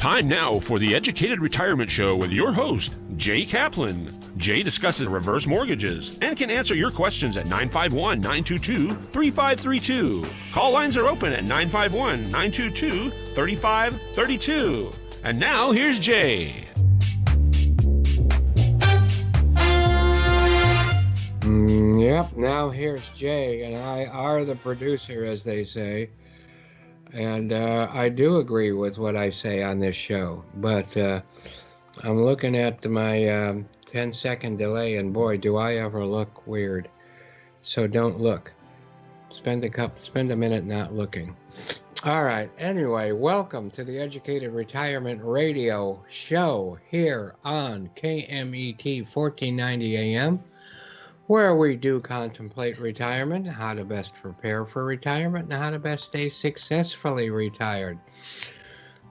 Time now for the Educated Retirement Show with your host, Jay Kaplan. Jay discusses reverse mortgages and can answer your questions at 951-922-3532. Call lines are open at 951-922-3532. And now, here's Jay. Yep, now here's Jay, and I are the producer, as they say. And I do agree with what I say on this show, but I'm looking at my 10-second delay, and boy, do I ever look weird. So don't look. Spend a minute not looking. All right. Anyway, welcome to the Educated Retirement Radio Show here on KMET 1490 AM, where we do contemplate retirement, how to best prepare for retirement, and how to best stay successfully retired.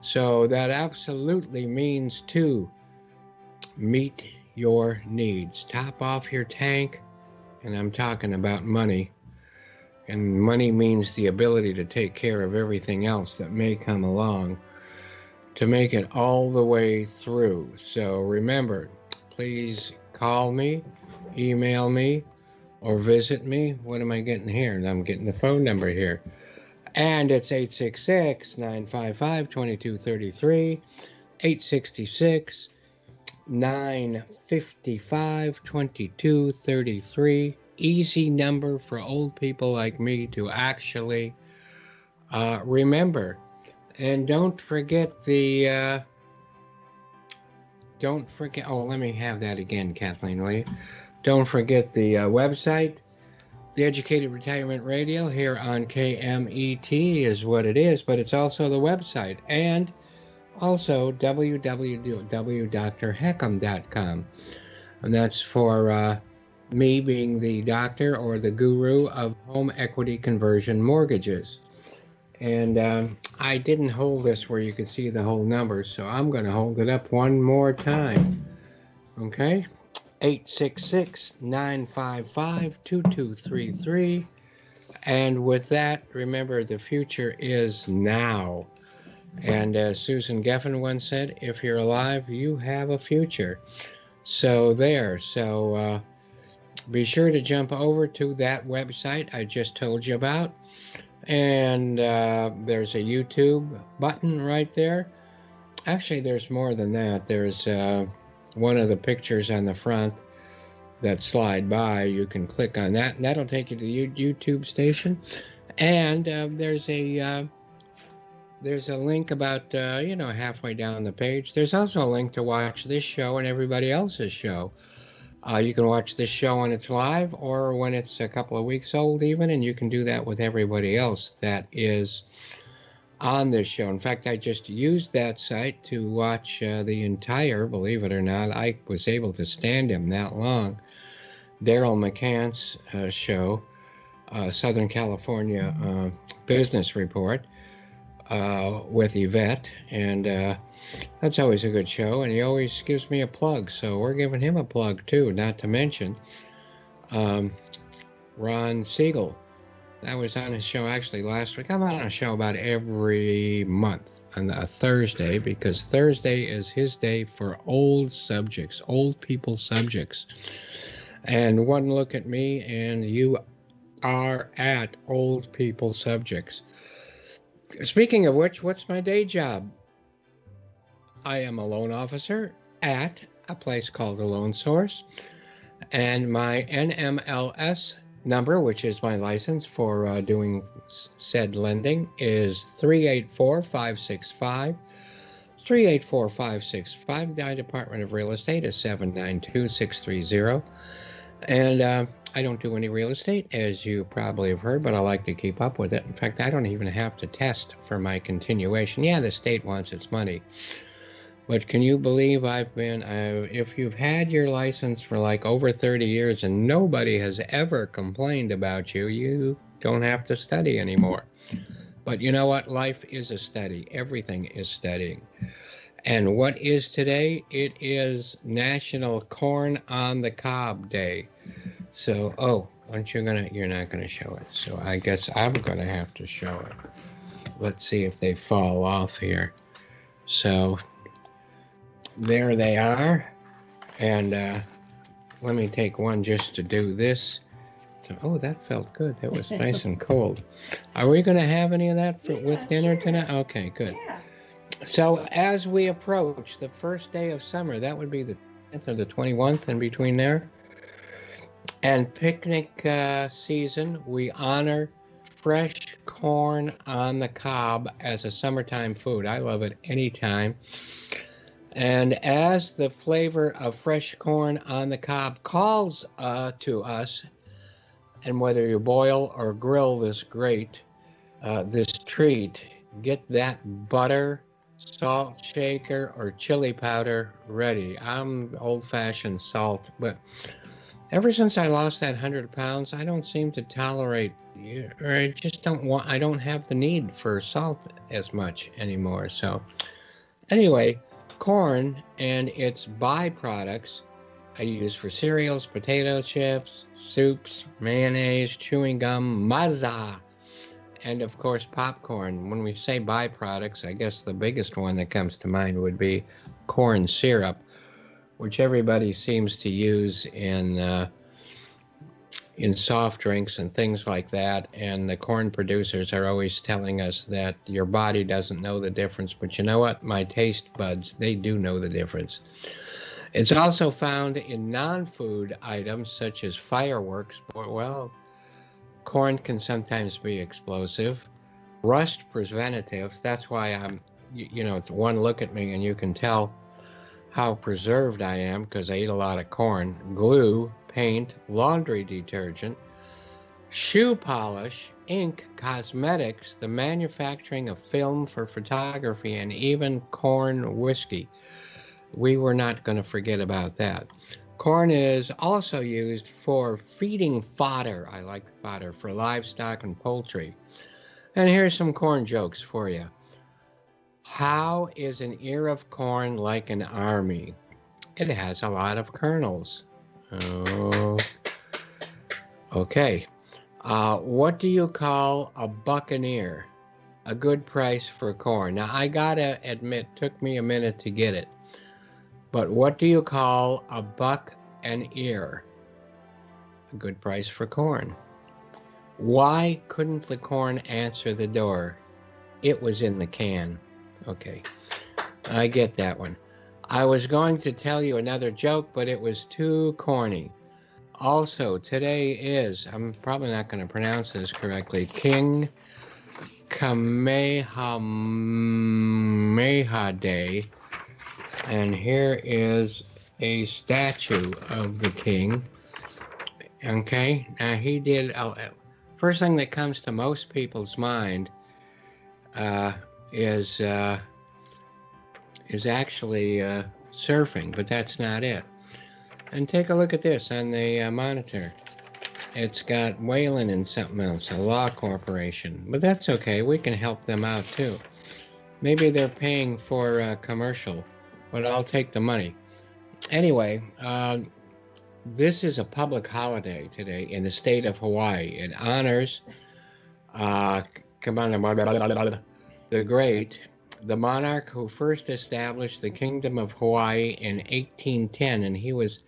So that absolutely means to meet your needs. Top off your tank, and I'm talking about money. And money means the ability to take care of everything else that may come along to make it all the way through. So remember, please call me, email me, or visit me. What am I getting here? I'm getting the phone number here. And it's 866-955-2233, 866-955-2233. Easy number for old people like me to actually remember. And don't forget oh, let me have that again, Kathleen, will you? Don't forget the website, the Educated Retirement Radio here on KMET is what it is, but it's also the website, and also www.drheckham.com. And that's for me being the doctor or the guru of home equity conversion mortgages. And I didn't hold this where you could see the whole number, so I'm going to hold it up one more time. Okay? 866-955-2233. And with that, remember, the future is now. And as Susan Geffen once said, if you're alive, you have a future. So there. So be sure to jump over to that website I just told you about. And there's a YouTube button right there. Actually, there's more than that. There's one of the pictures on the front that slide by. You can click on that, and that'll take you to the YouTube station. And there's a link about halfway down the page. There's also a link to watch this show and everybody else's show. You can watch this show when it's live or when it's a couple of weeks old even, and you can do that with everybody else that is on this show. In fact, I just used that site to watch the entire, believe it or not, I was able to stand him that long, Daryl McCann's show, Southern California Business Report with Yvette, and that's always a good show, and he always gives me a plug, so we're giving him a plug too, not to mention Ron Siegel. I was on his show actually last week. I'm on a show about every month on a Thursday, because Thursday is his day for old subjects, old people subjects. And one look at me and you are at old people subjects. Speaking of which, what's my day job? I am a loan officer at a place called the Loan Source, and my NMLS number, which is my license for doing said lending, is 384-565. 384-565. The Department of Real Estate is 792-630. And I don't do any real estate, as you probably have heard, but I like to keep up with it. In fact, I don't even have to test for my continuation. Yeah, the state wants its money. But can you believe I've been, if you've had your license for like over 30 years and nobody has ever complained about you, you don't have to study anymore. But you know what? Life is a study. Everything is studying. And what is today? It is National Corn on the Cob Day. So, you're not gonna show it. So I guess I'm gonna have to show it. Let's see if they fall off here. So there they are. And let me take one just to do this. Oh, that felt good. That was nice and cold. Are we going to have any of that with dinner tonight? Okay, good. Yeah. So as we approach the first day of summer, that would be the 10th or the 21st, and between there, and picnic season, we honor fresh corn on the cob as a summertime food. I love it anytime. And as the flavor of fresh corn on the cob calls to us, and whether you boil or grill this this treat, get that butter, salt shaker, or chili powder ready. I'm old-fashioned salt, but ever since I lost that 100 pounds, I don't seem to tolerate, or I just don't want, I don't have the need for salt as much anymore. So anyway, corn and its byproducts I use for cereals, potato chips, soups, mayonnaise, chewing gum, mazza, and of course popcorn. When we say byproducts, I guess the biggest one that comes to mind would be corn syrup, which everybody seems to use in soft drinks and things like that. And the corn producers are always telling us that your body doesn't know the difference, but you know what? My taste buds, they do know the difference. It's also found in non-food items such as fireworks. Well, corn can sometimes be explosive. Rust preventative. That's why it's one look at me and you can tell how preserved I am because I eat a lot of corn. Glue, paint, laundry detergent, shoe polish, ink, cosmetics, the manufacturing of film for photography, and even corn whiskey. We were not going to forget about that. Corn is also used for feeding fodder. I like the fodder for livestock and poultry. And here's some corn jokes for you. How is an ear of corn like an army? It has a lot of kernels. Oh, okay. What do you call a buccaneer? A good price for corn. Now, I gotta admit, took me a minute to get it. But what do you call a buck an ear? A good price for corn. Why couldn't the corn answer the door? It was in the can. Okay, I get that one. I was going to tell you another joke, but it was too corny. Also, today is, I'm probably not going to pronounce this correctly, King Kamehameha Day. And here is a statue of the king. Okay, now he did, first thing that comes to most people's mind is actually surfing, but that's not it. And take a look at this on the monitor. It's got Whalen and something else, a law corporation. But that's okay, we can help them out too. Maybe they're paying for a commercial, but I'll take the money. Anyway, this is a public holiday today in the state of Hawaii. It honors the Great, the monarch who first established the Kingdom of Hawaii in 1810, and he was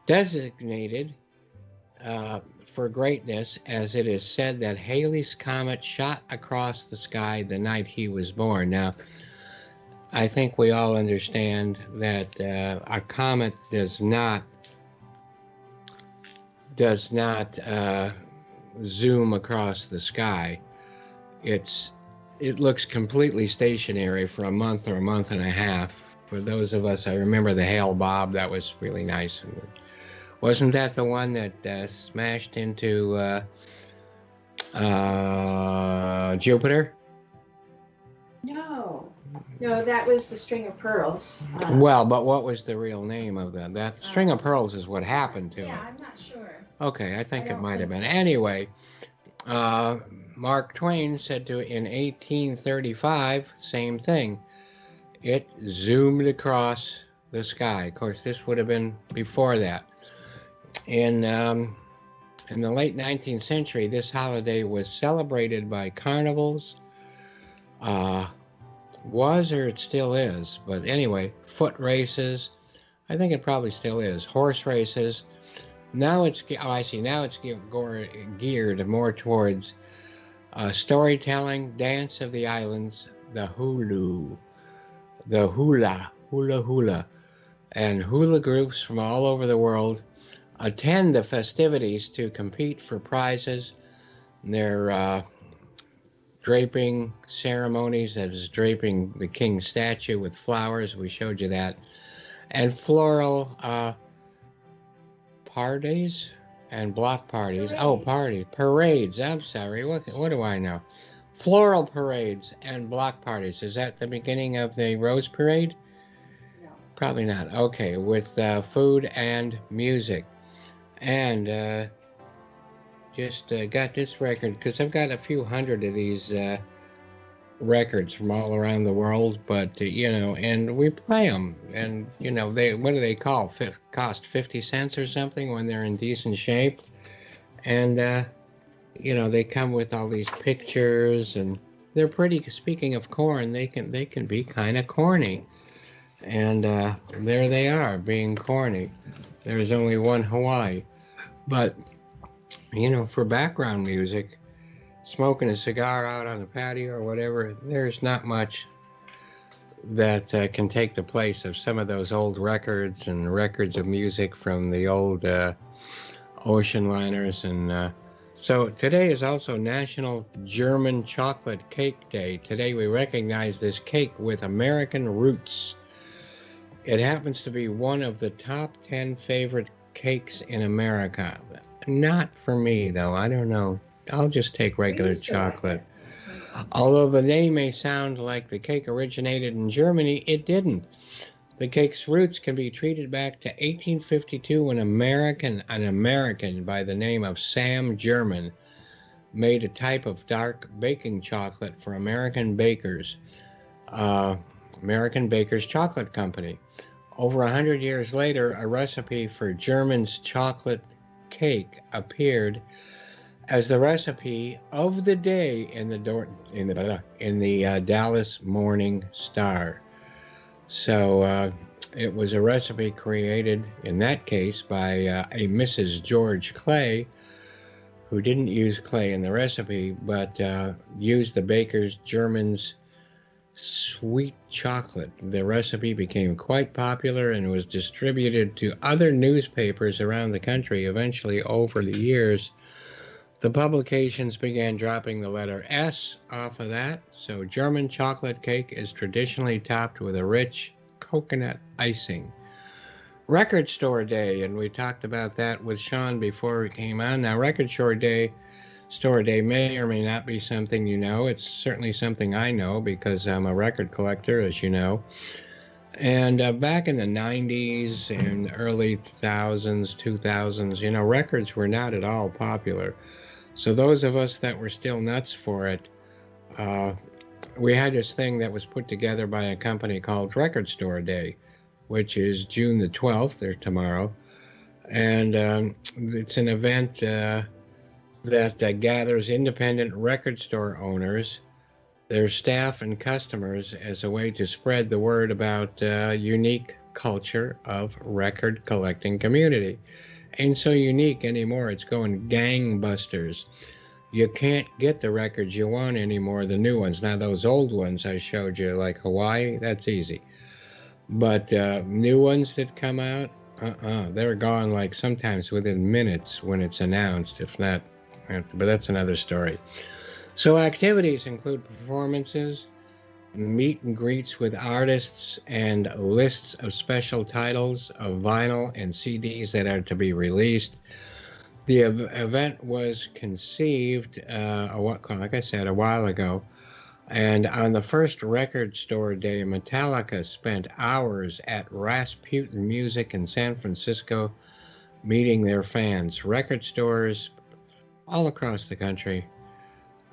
designated for greatness, as it is said that Halley's Comet shot across the sky the night he was born. Now, I think we all understand that a comet does not zoom across the sky. It looks completely stationary for a month or a month and a half. For those of us, I remember the Hale Bob. That was really nice. Wasn't that the one that smashed into Jupiter? No, that was the String of Pearls. Well, but what was the real name of that? That String of Pearls is what happened to it. Yeah, I'm not sure. Okay, I think it might have been. Anyway, Mark Twain said in 1835, same thing. It zoomed across the sky. Of course, this would have been before that. In the late 19th century, this holiday was celebrated by carnivals, Was or it still is. But anyway, foot races. I think it probably still is. Horse races. Now it's, oh, I see. Now it's geared more towards storytelling, dance of the islands, the hula hula. And hula groups from all over the world attend the festivities to compete for prizes. Their draping ceremonies, that is draping the king's statue with flowers, we showed you that, and floral parties and block parties. Oh, parades. I'm sorry. What do I know? Floral parades and block parties. Is that the beginning of the Rose Parade? No. Probably not. Okay, with food and music. And just got this record because I've got a few hundred of these records from all around the world, but and we play them, and they, what do they call, cost 50 cents or something when they're in decent shape, and they come with all these pictures, and they're pretty. Speaking of corn, they can be kind of corny, and there they are being corny. There's only one Hawaii, but for background music, smoking a cigar out on the patio or whatever, there's not much that can take the place of some of those old records and records of music from the old ocean liners. And so today is also National German Chocolate Cake Day. Today we recognize this cake with American roots. It happens to be one of the top 10 favorite cakes in America. Not for me, though. I don't know. I'll just take regular chocolate. Although the name may sound like the cake originated in Germany, it didn't. The cake's roots can be traced back to 1852 when an American by the name of Sam German made a type of dark baking chocolate for American Bakers Chocolate Company. Over 100 years later, a recipe for German's chocolate cake appeared as the recipe of the day in the Dallas Morning Star. So it was a recipe created in that case by a Mrs. George Clay, who didn't use clay in the recipe, but used the baker's German's sweet chocolate. The recipe became quite popular and was distributed to other newspapers around the country. Eventually, over the years, the publications began dropping the letter S off of that. So German chocolate cake is traditionally topped with a rich coconut icing. Record Store Day, and we talked about that with Sean before we came on. Now, Record Store Day may or may not be something you know. It's certainly something I know because I'm a record collector, as you know. And back in the 90s and early 2000s, records were not at all popular. So those of us that were still nuts for it, we had this thing that was put together by a company called Record Store Day, which is June the 12th, or tomorrow. And it's an event that gathers independent record store owners, their staff and customers as a way to spread the word about unique culture of record collecting community. Ain't so unique anymore. It's going gangbusters. You can't get the records you want anymore, the new ones. Now those old ones I showed you, like Hawaii, that's easy. But new ones that come out, they're gone like sometimes within minutes when it's announced, if not. But that's another story. So activities include performances, meet and greets with artists, and lists of special titles of vinyl and CDs that are to be released. The event was conceived, like I said, a while ago. And on the first Record Store Day, Metallica spent hours at Rasputin Music in San Francisco meeting their fans. Record stores all across the country,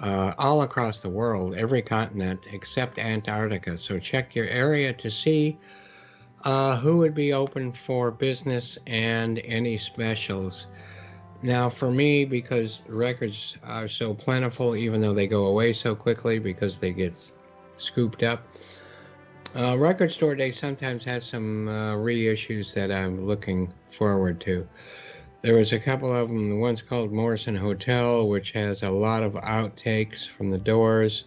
all across the world, every continent except Antarctica. So check your area to see who would be open for business and any specials. Now, for me, because records are so plentiful, even though they go away so quickly because they get scooped up. Record Store Day sometimes has some reissues that I'm looking forward to. There was a couple of them. The one's called Morrison Hotel, which has a lot of outtakes from the Doors.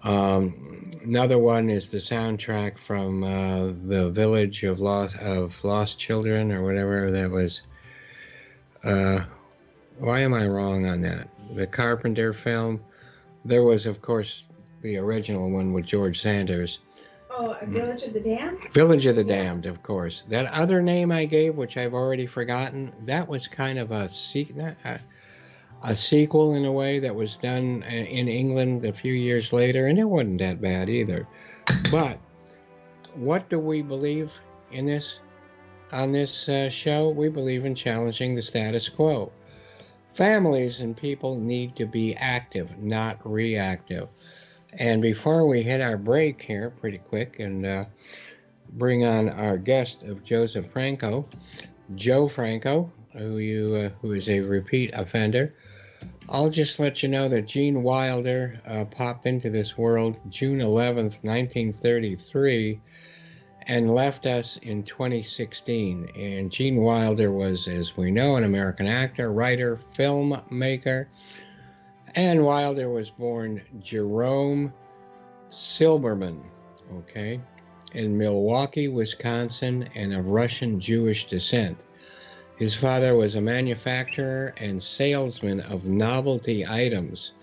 Another one is the soundtrack from the Village of Lost Children, or whatever that was. Why am I wrong on that? The Carpenter film. There was, of course, the original one with George Sanders. Oh, a Village of the Damned? Village of the Damned, of course. That other name I gave, which I've already forgotten, that was kind of a sequel in a way that was done in England a few years later, and it wasn't that bad either. But what do we believe in this on this show? We believe in challenging the status quo. Families and people need to be active, not reactive. And before we hit our break here pretty quick and bring on our guest of Joseph Franco, Joe Franco, who is a repeat offender, I'll just let you know that Gene Wilder popped into this world June 11th, 1933, and left us in 2016. And Gene Wilder was, as we know, an American actor, writer, filmmaker. And Wilder was born Jerome Silberman, okay, in Milwaukee, Wisconsin, and of Russian Jewish descent. His father was a manufacturer and salesman of novelty items.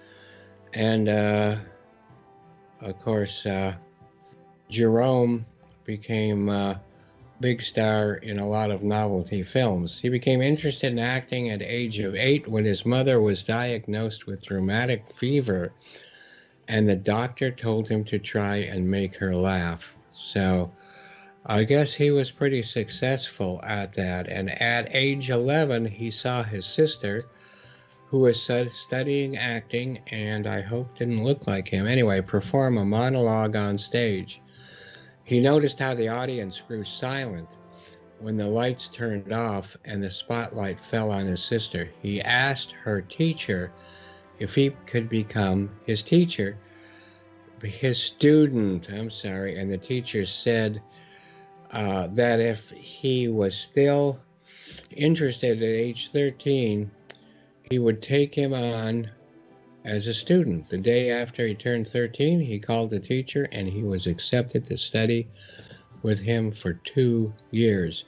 And, of course, Jerome became a big star in a lot of novelty films. He became interested in acting at the age of 8 when his mother was diagnosed with rheumatic fever, and the doctor told him to try and make her laugh. So I guess he was pretty successful at that. And at age 11, he saw his sister, who was studying acting, and I hope didn't look like him anyway, perform a monologue on stage. He noticed how the audience grew silent when the lights turned off and the spotlight fell on his sister. He asked her teacher if he could become his student, and the teacher said that if he was still interested at age 13, he would take him on as a student. The day after he turned 13, he called the teacher and he was accepted to study with him for 2 years.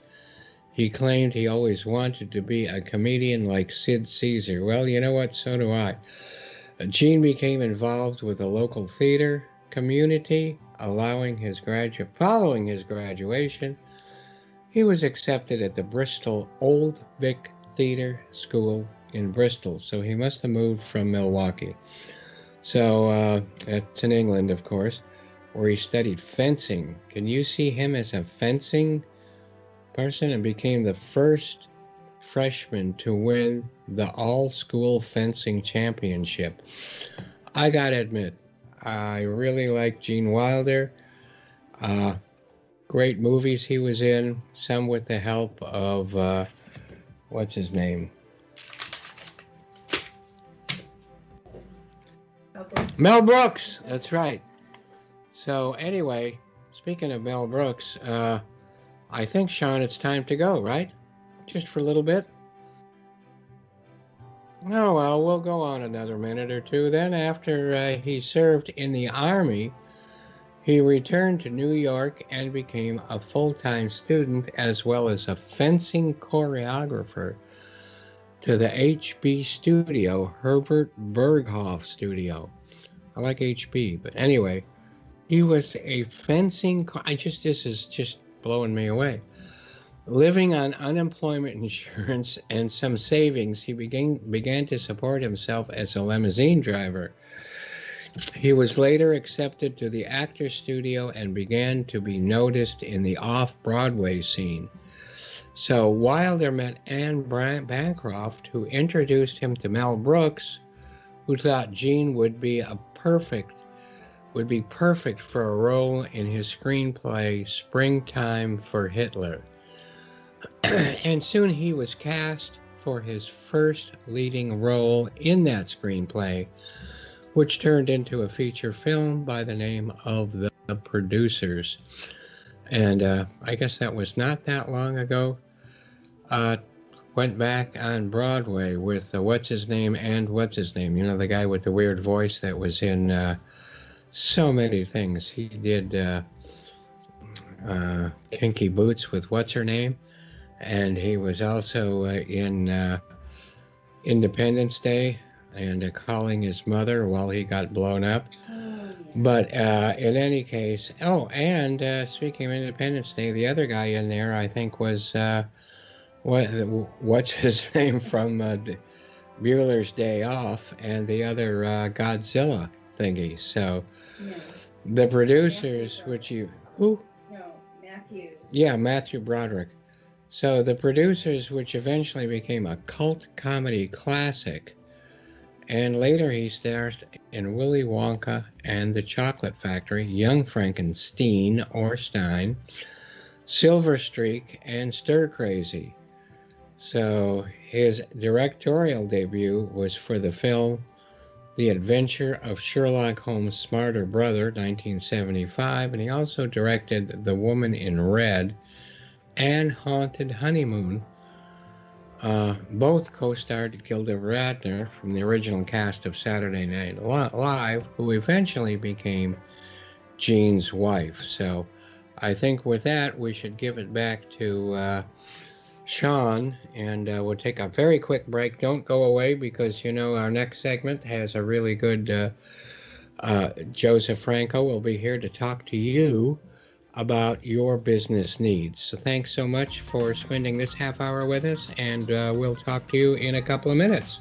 He claimed he always wanted to be a comedian like Sid Caesar. Well, you know what? So do I. Gene became involved with the local theater community, following his graduation. He was accepted at the Bristol Old Vic Theater School in Bristol, so he must have moved from Milwaukee. So that's in England, of course, where he studied fencing. Can you see him as a fencing person? And became the first freshman to win the all-school fencing championship. I gotta admit, I really like Gene Wilder. Great movies he was in, some with the help of, what's his name? Mel Brooks, that's right. So anyway, speaking of Mel Brooks, I think, Sean, it's time to go, right? Just for a little bit? Oh, well, we'll go on another minute or two. Then after he served in the Army, he returned to New York and became a full-time student as well as a fencing choreographer to the HB studio, Herbert Berghoff studio. I like HB, but anyway, he was a fencing, this is just blowing me away. Living on unemployment insurance and some savings, he began to support himself as a limousine driver. He was later accepted to the Actors Studio and began to be noticed in the off-Broadway scene. So Wilder met Anne Bancroft, who introduced him to Mel Brooks, who thought Gene would be perfect for a role in his screenplay Springtime for Hitler. And soon he was cast for his first leading role in that screenplay, which turned into a feature film by the name of The Producers. And I guess that was not that long ago. Went back on Broadway with What's His Name and What's His Name. You know, the guy with the weird voice that was in so many things. He did Kinky Boots with What's Her Name. And he was also in Independence Day and Calling His Mother while he got blown up. But in any case, and speaking of Independence Day, the other guy in there, I think, was what's his name from Bueller's Day Off, and the other Godzilla thingy. So the producers, who? No, Matthews. Yeah, Matthew Broderick. So the producers, which eventually became a cult comedy classic, and later he stars in Willy Wonka and the Chocolate Factory, Young Frankenstein or Stein, Silver Streak, and Stir Crazy. So his directorial debut was for the film The Adventure of Sherlock Holmes' Smarter Brother, 1975, and he also directed The Woman in Red and Haunted Honeymoon. Both co-starred Gilda Radner from the original cast of Saturday Night Live, who eventually became Gene's wife. So I think with that, we should give it back to Sean, and we'll take a very quick break. Don't go away, because, you know, our next segment has a really good Joseph Franco will be here to talk to you about your business needs. So thanks so much for spending this half hour with us, and we'll talk to you in a couple of minutes.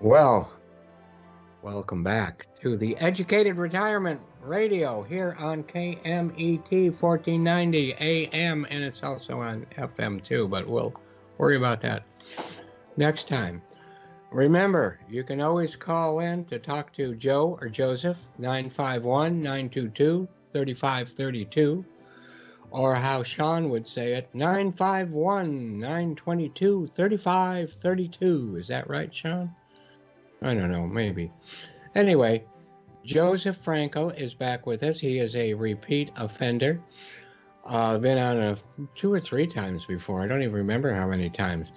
Well, welcome back to the Educated Retirement Radio here on KMET 1490 AM, and it's also on FM too, but we'll worry about that next time. Remember, you can always call in to talk to Joe or Joseph, 951-922-3532, or how Sean would say it, 951-922-3532. Is that right, Sean? I don't know, maybe. Anyway, Joseph Franco is back with us. He is a repeat offender. Been on 2 or 3 times before. I don't even remember how many times.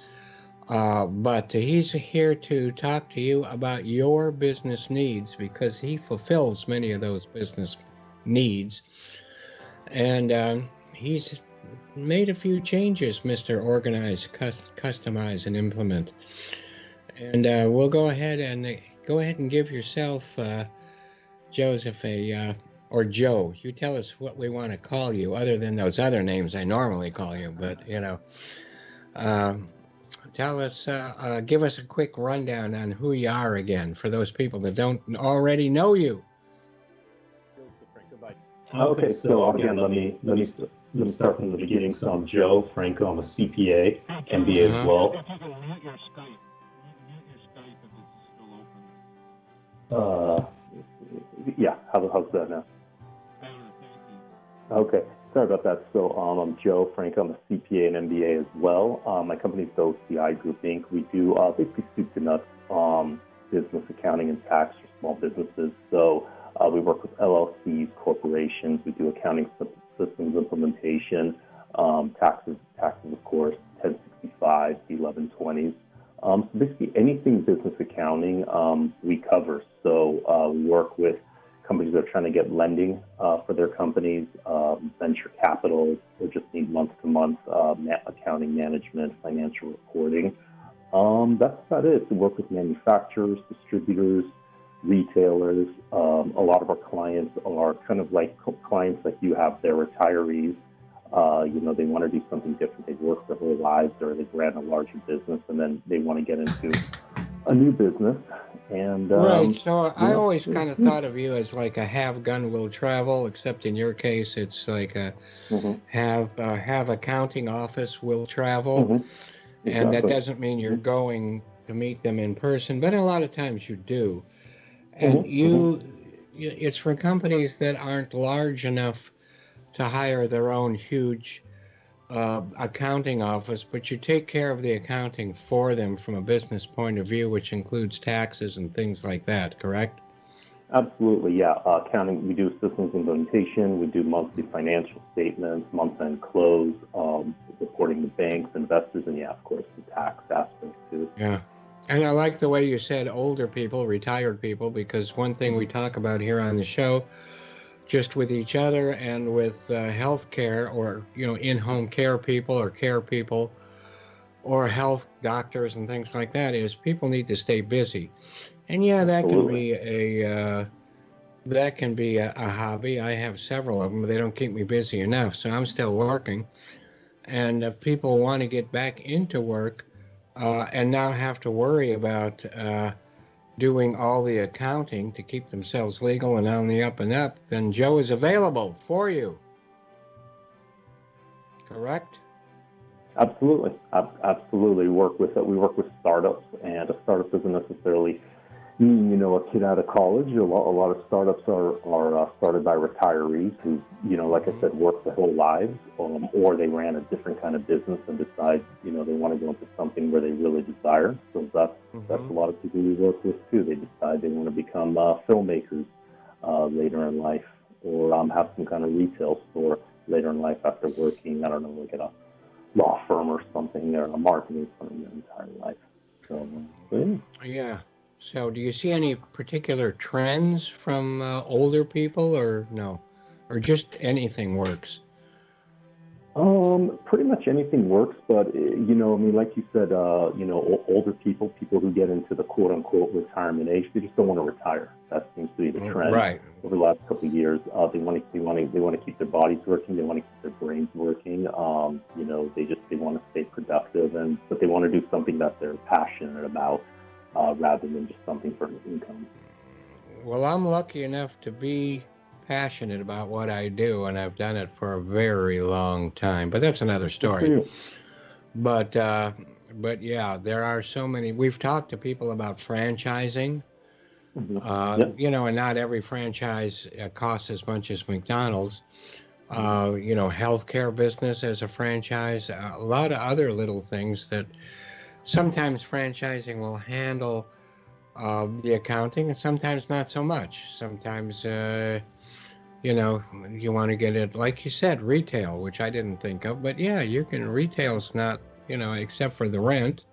But he's here to talk to you about your business needs, because he fulfills many of those business needs. And he's made a few changes, Mr. Organize, Customize, and Implement. And we'll go ahead and give yourself, Joseph, or Joe. You tell us what we want to call you, other than those other names I normally call you. But, you know, tell us, give us a quick rundown on who you are again, for those people that don't already know you. Okay, so again, let me start from the beginning. So I'm Joe Franco. I'm a CPA, MBA as well. Yeah, how's that now? Okay, sorry about that. So I'm Joe Franco. I'm a CPA and MBA as well. My company is OCI Group Inc. We do basically soup to nuts business accounting and tax for small businesses. So we work with LLCs, corporations. We do accounting systems implementation, taxes of course, 1065, 1120s. So basically anything business accounting we cover. So we work with companies that are trying to get lending for their companies, venture capital, or just need month-to-month accounting management, financial reporting. That's about it. We work with manufacturers, distributors, retailers. A lot of our clients are kind of like clients like you have. They're retirees. You know, they want to do something different. They've worked their whole lives, or they've ran a larger business, and then they want to get into a new business. And right. So I always kind of thought of you as like a have gun will travel, except in your case, it's like a have accounting office will travel, and that doesn't mean you're going to meet them in person, but a lot of times you do. And it's for companies that aren't large enough to hire their own huge accounting office, but you take care of the accounting for them from a business point of view, which includes taxes and things like that, correct? Absolutely, yeah. Accounting, we do systems implementation, we do monthly financial statements, month-end close, reporting to banks, investors, and yeah, of course, the tax aspect too. Yeah. And I like the way you said older people, retired people, because one thing we talk about here on the show, just with each other and with healthcare or, in-home care people or care people or health doctors and things like that, is people need to stay busy. And yeah, Absolutely. that can be a hobby. I have several of them, but they don't keep me busy enough. So I'm still working. And if people want to get back into work and now have to worry about doing all the accounting to keep themselves legal and on the up and up, then Joe is available for you. Correct? Absolutely, absolutely. We work with startups, and a startup doesn't necessarily mean a kid out of college. A lot of startups are started by retirees who like I said, work their whole lives, or they ran a different kind of business and decide they want to go into something where they really desire. So that's a lot of people we work with too. They decide they want to become filmmakers later in life, or have some kind of retail store later in life after working, I don't know, like at a law firm or something, or a marketing firm their entire life. So, Yeah. So do you see any particular trends from older people, or no? Or just anything works? Pretty much anything works, but like you said, older people who get into the quote unquote retirement age, they just don't want to retire. That seems to be the trend Right. over the last couple of years. They want to keep their bodies working, they want to keep their brains working. They want to stay productive, but they want to do something that they're passionate about, rather than just something for income. Well, I'm lucky enough to be passionate about what I do, and I've done it for a very long time. But that's another Good for story. you. But yeah, there are so many. We've talked to people about franchising, Yep. and not every franchise costs as much as McDonald's. Healthcare business as a franchise, a lot of other little things that sometimes franchising will handle the accounting, and sometimes not so much. Sometimes, you want to get it, like you said, retail, which I didn't think of. But yeah, retail's not, except for the rent.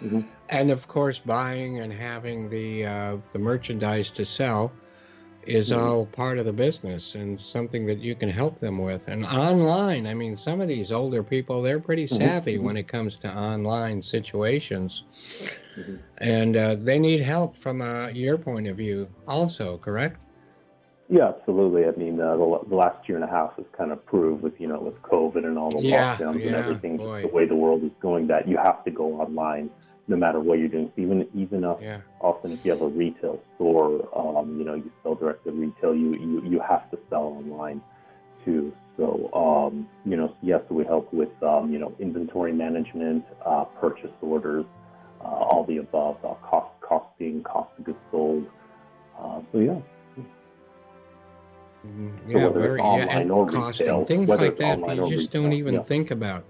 Mm-hmm. And of course, buying and having the merchandise to sell is all part of the business and something that you can help them with. And online, I mean, some of these older people, they're pretty savvy when it comes to online situations. And they need help from your point of view also, correct? Yeah, absolutely. I mean, the last year and a half has kind of proved with with COVID and all the lockdowns and everything, just the way the world is going, that you have to go online no matter what you're doing. So even often if you have a retail store, you sell direct to retail, you have to sell online too. So so we help with inventory management, purchase orders, all the above, costing, cost of goods sold. Yeah, very, online or costing, retail, things whether like it's that online you or just don't retail. even think about.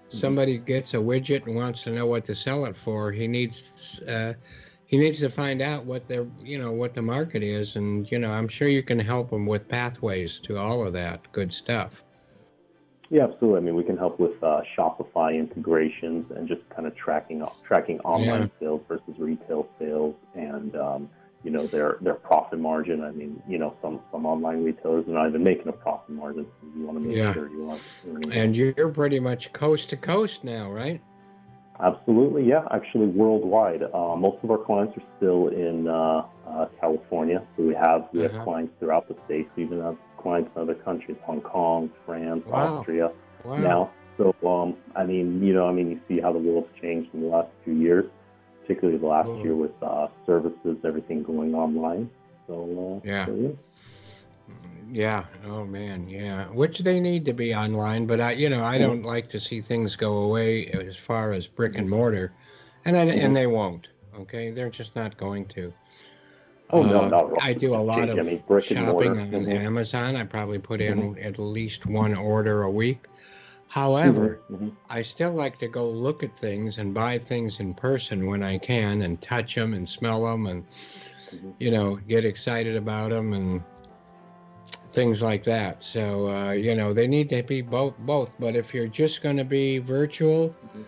Somebody gets a widget and wants to know what to sell it for. He needs to find out what what the market is, and I'm sure you can help him with pathways to all of that good stuff. Yeah, absolutely. I mean, we can help with Shopify integrations and just kind of tracking online sales versus retail sales, and their profit margin. I mean, some online retailers are not even making a profit margin. So you want to make sure you are earning. And you're pretty much coast to coast now, right? Absolutely, yeah. Actually, worldwide. Most of our clients are still in California, so we have clients throughout the states. We even have clients in other countries: Hong Kong, France, Austria. Now, so I mean, you see how the world's changed in the last few years, particularly the last year with services, everything going online. So yeah. Oh man, yeah. Which they need to be online, but I don't like to see things go away as far as brick and mortar, and they won't. Okay, they're just not going to. Oh, no, not I do a lot change. I of mean, brick and shopping mortar. on Amazon. I probably put Mhm. in at least one order a week. Mhm. However, Mhm. I still like to go look at things and buy things in person when I can and touch them and smell them and, Mhm. get excited about them and things like that. So, they need to be both. But if you're just going to be virtual, Mhm.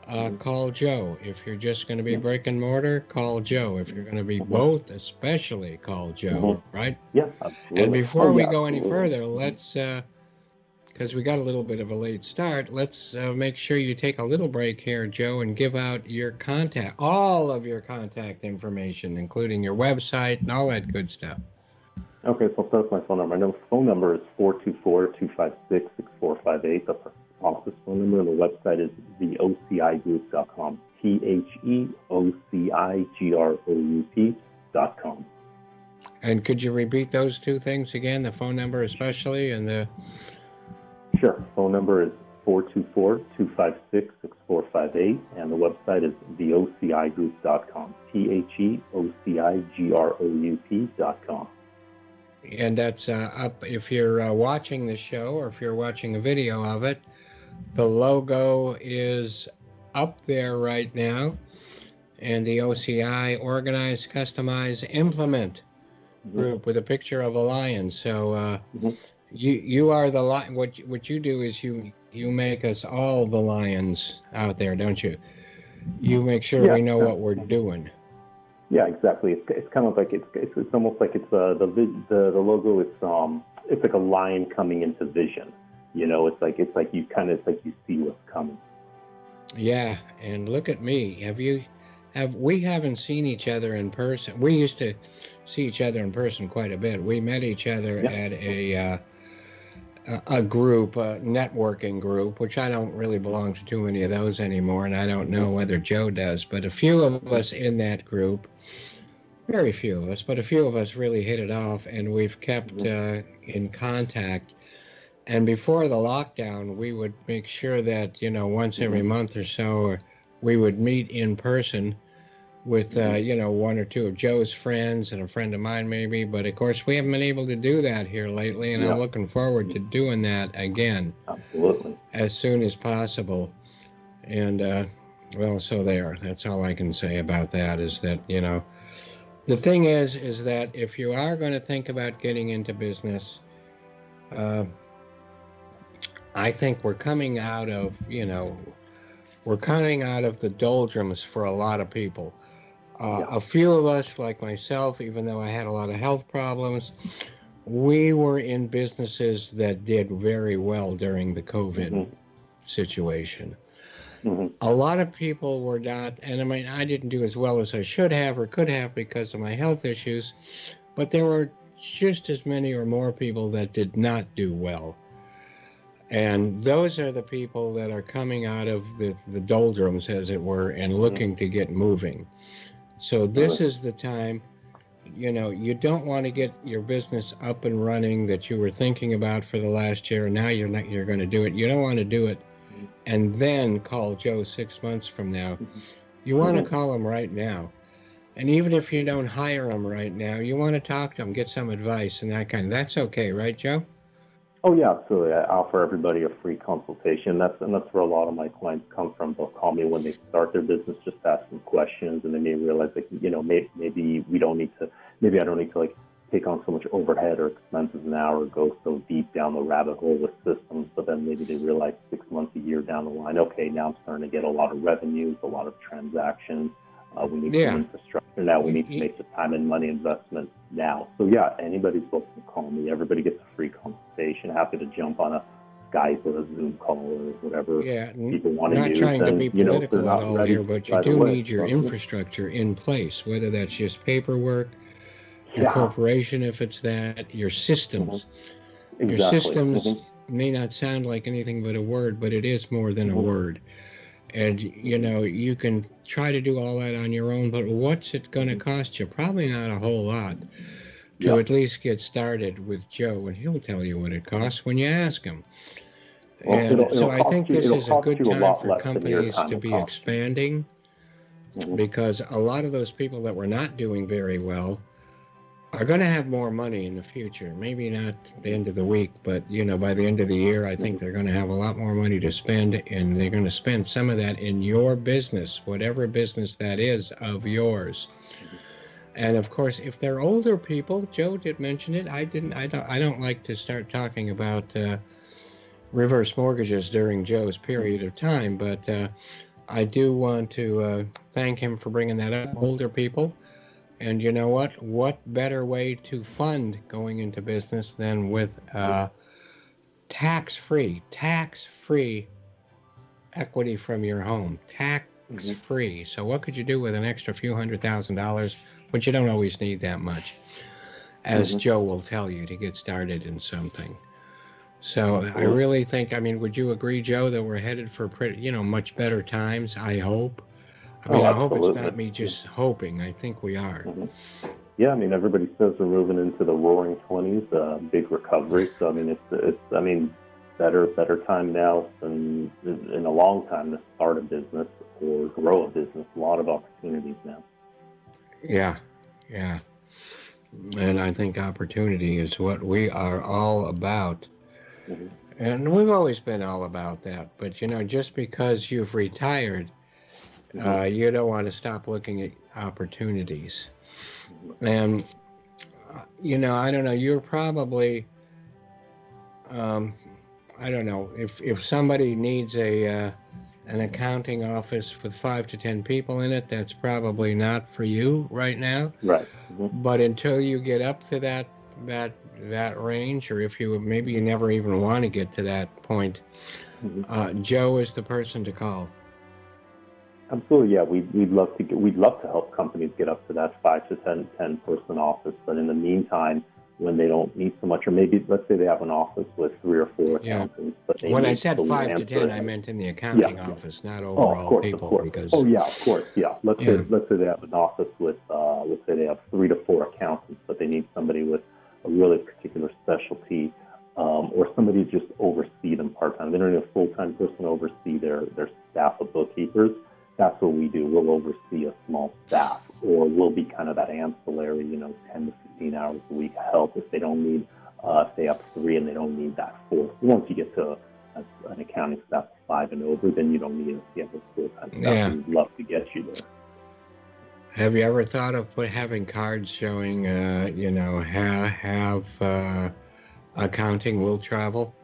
Mhm. call Joe. If you're just going to be Yeah. brick and mortar, call Joe. If you're going to be Mhm. both, especially call Mhm. Joe, right? Yeah, And absolutely. Oh, before we yeah, go any absolutely. further, Mhm. let's, because we got a little bit of a late start, let's make sure you take a little break here, Joe, and give out all of your contact information, including your website and all that good stuff. Okay, so I'll start with my phone number. My phone number is 424-256-6458. That's our office phone number, and the website is theocigroup.com. theocigroup.com. And could you repeat those two things again, the phone number especially, and the... Sure. Phone number is 424-256-6458, and the website is theocigroup.com. theocigroup.com. And that's up if you're watching the show or if you're watching a video of it. The logo is up there right now, and the OCI Organize, Customize, Implement group with a picture of a lion. So you are the lion. What you do is you make us all the lions out there, don't you? You make sure Yeah. we know what we're doing. Yeah, exactly. It's kind of like it's almost like it's the logo. It's like a lion coming into vision. It's like you kind of, it's like you see what's coming. Yeah, and look at me. We haven't seen each other in person. We used to see each other in person quite a bit. We met each other Yeah. at a group, a networking group, which I don't really belong to too many of those anymore, and I don't know whether Joe does, but a few of us in that group, very few of us, but a few of us really hit it off, and we've kept in contact. And before the lockdown, we would make sure that, once every month or so, we would meet in person with, one or two of Joe's friends and a friend of mine maybe. But of course, we haven't been able to do that here lately, and I'm Yeah. looking forward to doing that again Absolutely. as soon as possible. And, well, so there. That's all I can say about that is that, the thing is that if you are going to think about getting into business, I think we're coming out of the doldrums for a lot of people. A few of us, like myself, even though I had a lot of health problems, we were in businesses that did very well during the COVID situation. A lot of people were not, and I mean, I didn't do as well as I should have or could have because of my health issues, but there were just as many or more people that did not do well. And those are the people that are coming out of the doldrums, as it were, and looking to get moving. So this is the time, you don't want to get your business up and running that you were thinking about for the last year, and now you're going to do it. You don't want to do it and then call Joe 6 months from now. You want to call him right now. And even if you don't hire him right now, you want to talk to him, get some advice and that's okay, right, Joe? Oh, yeah, absolutely. I offer everybody a free consultation. That's where a lot of my clients come from. They'll call me when they start their business, just ask them questions, and they may realize that maybe I don't need to like take on so much overhead or expenses now, or go so deep down the rabbit hole with systems. But then maybe they realize 6 months, a year down the line, okay, now I'm starting to get a lot of revenues, a lot of transactions. We need some infrastructure now. We need to make the time and money investment now. So yeah, anybody's welcome to call me. Everybody gets a free consultation. Happy to jump on a Skype or a Zoom call or whatever people want to use. Not trying to be political at all here, but you do need your So, infrastructure in place, whether that's just paperwork, your corporation, if it's that, your systems. Exactly. Your systems may not sound like anything but a word, but it is more than a word. And, you can try to do all that on your own, but what's it going to cost you? Probably not a whole lot to at least get started with Joe, and he'll tell you what it costs when you ask him. Well, And so I think this is a good time for companies to be expanding, because a lot of those people that were not doing very well are going to have more money in the future. Maybe not the end of the week, but by the end of the year, I think they're going to have a lot more money to spend, and they're going to spend some of that in your business, whatever business that is of yours. And of course, if they're older people, Joe did mention it. I don't like to start talking about reverse mortgages during Joe's period of time, but I do want to thank him for bringing that up. Older people. And you know what? What better way to fund going into business than with tax-free equity from your home, tax-free. So what could you do with an extra few $100,000, but you don't always need that much, as Joe will tell you, to get started in something. So I really think, would you agree, Joe, that we're headed for pretty, much better times? I hope. I hope it's not me just hoping. I think we are. Yeah, everybody says we're moving into the roaring 20s, big recovery. So, it's better time now than in a long time to start a business or grow a business. A lot of opportunities now. Yeah. And I think opportunity is what we are all about. And we've always been all about that. But, just because you've retired, you don't want to stop looking at opportunities. And, I don't know, you're probably, I don't know, if somebody needs an accounting office with 5 to 10 people in it, that's probably not for you right now. Right. But until you get up to that range, or if maybe you never even want to get to that point, Joe is the person to call. Absolutely, yeah. We'd love to help companies get up to that 5 to 10 person office. But in the meantime, when they don't need so much, or maybe let's say they have an office with 3 or 4 accountants, but when I said 5 to 10, I meant in the accounting office, not overall people. Of course. Because of course, yeah. Let's say they have an office with let's say they have 3 to 4 accountants, but they need somebody with a really particular specialty, or somebody to just oversee them part-time. They don't need a full-time person to oversee their staff of bookkeepers. That's what we do. We'll oversee a small staff, or we'll be kind of that ancillary, 10 to 15 hours a week help if they don't need, if they have 3 and they don't need that 4. Once you get to an accounting staff of 5 and over, then you don't need a full-time staff. Yeah. We'd love to get you there. Have you ever thought of having cards showing, have accounting will travel?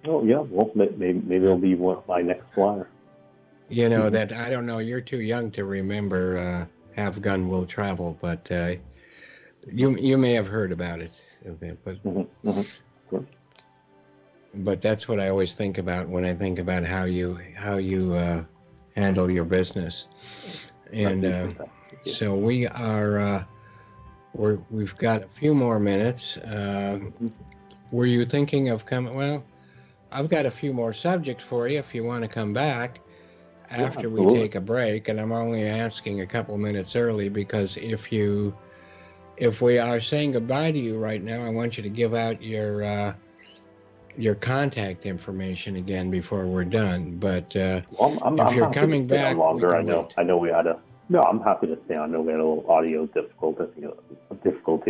Oh, yeah. Well, maybe it'll be my next flyer. That, I don't know, you're too young to remember have gun will travel, but you may have heard about it. But that's what I always think about when I think about how you handle your business. And so we are, we've got a few more minutes. Were you thinking of coming? Well, I've got a few more subjects for you if you want to come back after we take a break. And I'm only asking a couple minutes early because if we are saying goodbye to you right now, I want you to give out your contact information again before we're done. But if you're coming back longer, I know we had I'm happy to stay on. I know we had a little audio difficulty.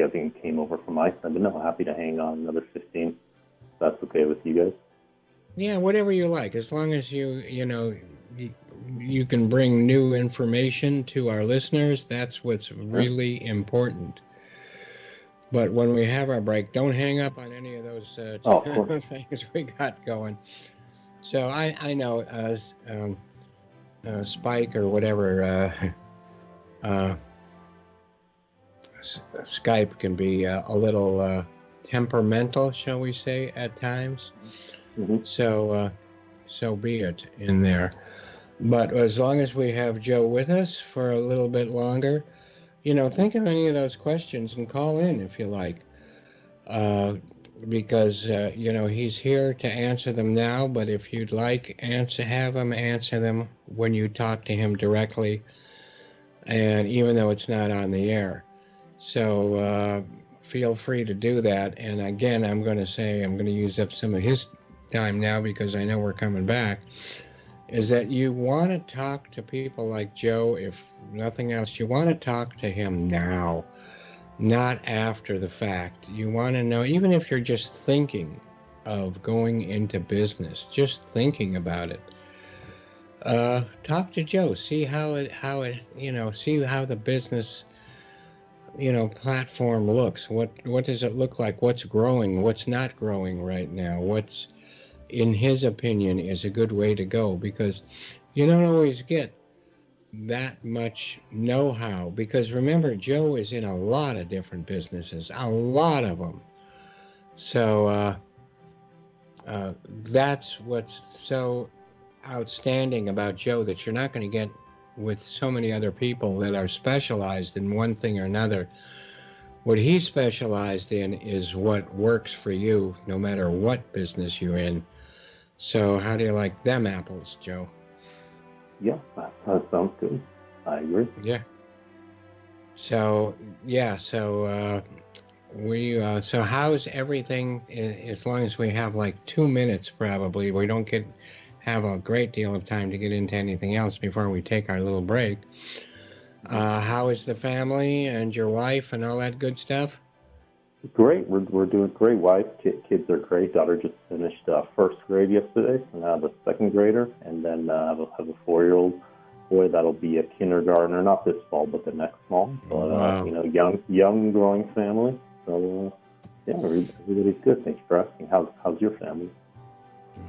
I think it came over from my side, but no, happy to hang on another 15. If that's okay with you guys. Yeah, whatever you like, as long as you can bring new information to our listeners. That's what's really important. But when we have our break, don't hang up on any of those things we got going. So I know Spike or whatever, Skype can be a little temperamental, shall we say, at times. So be it in there. But as long as we have Joe with us for a little bit longer, think of any of those questions and call in if you like. Because, he's here to answer them now, but if you'd like, have him answer them when you talk to him directly, and even though it's not on the air. So feel free to do that. And again, I'm going to use up some of his time now because I know we're coming back, is that you want to talk to people like Joe. If nothing else, you want to talk to him now, not after the fact. You want to know, even if you're just thinking of going into business, just thinking about it. Talk to Joe. See how it, see how the business, platform looks. What does it look like? What's growing? What's not growing right now? What's, in his opinion, is a good way to go? Because you don't always get that much know-how. Because remember, Joe is in a lot of different businesses, a lot of them. So that's what's so outstanding about Joe, that you're not going to get with so many other people that are specialized in one thing or another. What he's specialized in is what works for you, no matter what business you're in. So how do you like them apples, Joe? Yeah, that sounds good. I agree. Yeah. So so how's everything? As long as we have like 2 minutes, probably we don't have a great deal of time to get into anything else before we take our little break. How is the family and your wife and all that good stuff? Great. We're doing great. Wife, kids are great. Daughter just finished first grade yesterday, so now I have a second grader, and then I have a 4-year-old boy that'll be a kindergartner, not this fall, but the next fall. But Wow. young growing family. So yeah, everybody's good. Thanks for asking. How's your family?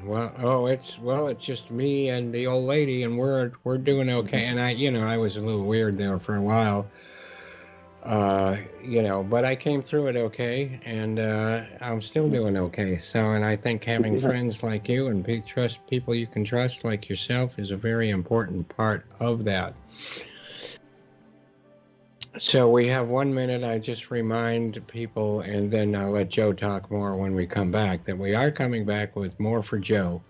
Well, it's just me and the old lady, and we're doing okay. And I was a little weird there for a while, but I came through it okay, and I'm still doing okay. So, and I think having friends like you and people you can trust like yourself is a very important part of that. So we have 1 minute. I just remind people, and then I'll let Joe talk more when we come back, that we are coming back with more for Joe,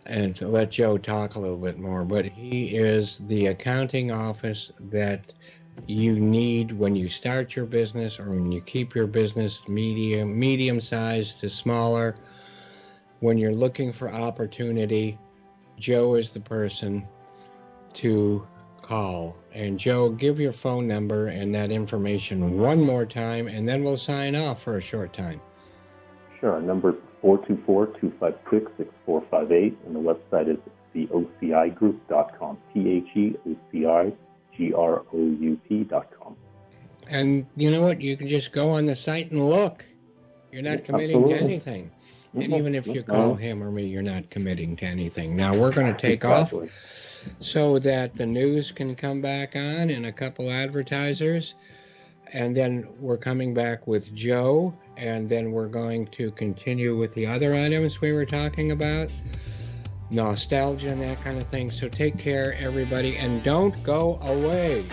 and to let Joe talk a little bit more. But he is the accounting office that you need when you start your business, or when you keep your business medium sized to smaller. When you're looking for opportunity, Joe is the person to call. And Joe, give your phone number and that information one more time, and then we'll sign off for a short time. Sure. Our number is 424-256-6458, and the website is theocigroup.com. theocigroup.com. And you know what? You can just go on the site and look. You're not committing to anything. And even if you call him or me, you're not committing to anything. Now we're going to take off so that the news can come back on and a couple advertisers. And then we're coming back with Joe, and then we're going to continue with the other items we were talking about, nostalgia and that kind of thing. So take care, everybody, and don't go away.